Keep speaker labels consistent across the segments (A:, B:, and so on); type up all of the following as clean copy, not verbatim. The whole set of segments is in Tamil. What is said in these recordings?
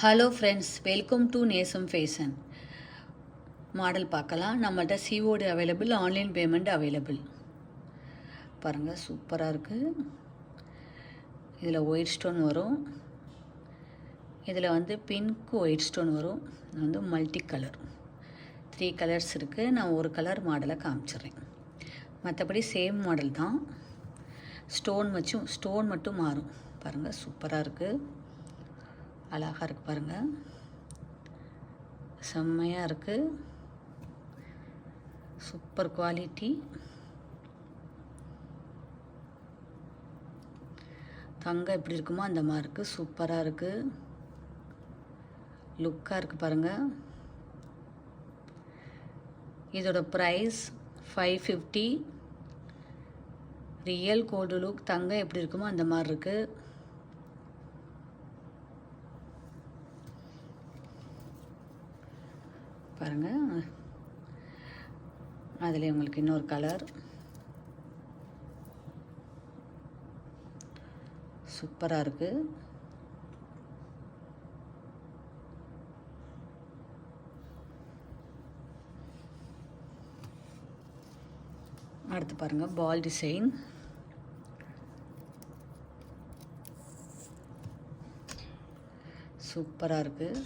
A: ஹலோ ஃப்ரெண்ட்ஸ், வெல்கம் டு நேசம் ஃபேஷன். மாடல் பார்க்கலாம். நம்மள்ட்ட COD available, online payment available. பாருங்கள், சூப்பராக இருக்குது. இதில் ஒயிட் ஸ்டோன் வரும். இதில் பிங்க் ஒயிட் ஸ்டோன் வரும். இது மல்டி கலர் 3 கலர்ஸ் இருக்குது. நான் ஒரு கலர் மாடலை காமிச்சிட்றேன். மற்றபடி சேம் மாடல் தான். ஸ்டோன் மட்டும் மாறும். பாருங்கள், சூப்பராக இருக்குது. அழகாக இருக்குது பாருங்கள், செம்மையாக இருக்குது. Super quality. தங்கம் எப்படி இருக்குமோ அந்த மாதிரி இருக்குது. சூப்பராக இருக்குது, லுக்காக இருக்குது பாருங்கள். இதோட ப்ரைஸ் 550. Real gold look. தங்கம் எப்படி இருக்குமோ அந்த மாதிரி இருக்குது. பாருங்கள், அதில் உங்களுக்கு இன்னொரு கலர் சூப்பராக இருக்குது. அடுத்து பாருங்கள், பால் டிசைன். சூப்பராக இருக்குது,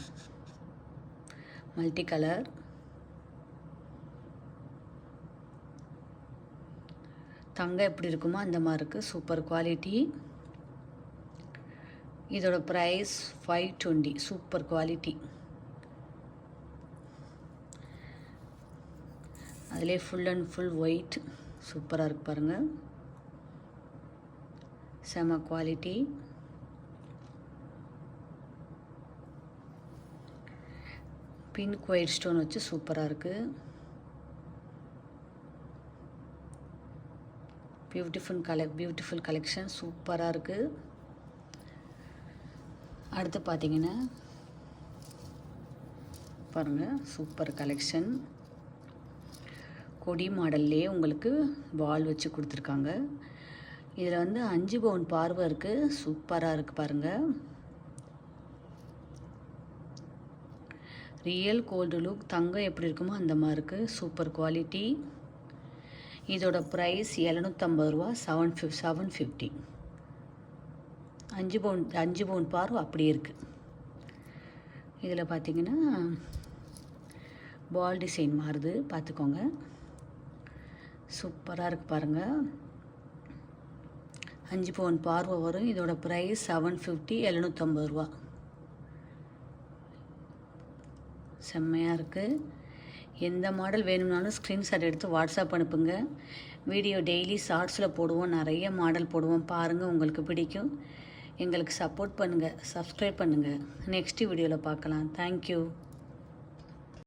A: மல்டி கலர். தங்கம் எப்படி இருக்குமோ அந்த மாதிரி இருக்குது. Super quality. இதோட ப்ரைஸ் 520. Super quality. அதிலே ஃபுல் அண்ட் ஃபுல் ஒயிட். சூப்பராக இருக்குது பாருங்கள், செம குவாலிட்டி. பிங்க் ஒயிட் ஸ்டோன் வச்சு சூப்பராக இருக்குது. Beautiful collection. சூப்பராக இருக்குது. அடுத்து பார்த்தீங்கன்னா பாருங்கள், சூப்பர் கலெக்ஷன். கொடி மாடல்லே உங்களுக்கு வால் வச்சு கொடுத்துருக்காங்க. இதில் 5 பவுன் பார்வை இருக்குது. சூப்பராக இருக்குது பாருங்கள். Real gold look. தங்கம் எப்படி இருக்குமோ அந்த மாதிரி இருக்குது. Super quality. இதோட ப்ரைஸ் 750 ரூபா. 750. 5 பவுன் பார்வை அப்படியே இருக்குது. இதில் பார்த்தீங்கன்னா பால் டிசைன் மாறுது, பார்த்துக்கோங்க. சூப்பராக இருக்குது பாருங்கள். 5 பவுன் பார்வை வரும். இதோட ப்ரைஸ் 750. 750 ரூபா. செம்மையாக இருக்குது. எந்த மாடல் வேணும்னாலும் ஸ்க்ரீன்ஷாட் எடுத்து வாட்ஸ்அப் அனுப்புங்க. வீடியோ டெய்லி ஷார்ட்ஸில் போடுவோம். நிறைய மாடல் போடுவோம். பாருங்கள், உங்களுக்கு பிடிக்கும். எங்களுக்கு சப்போர்ட் பண்ணுங்கள், சப்ஸ்கிரைப் பண்ணுங்கள். நெக்ஸ்ட் வீடியோவில் பார்க்கலாம். தேங்க்யூ.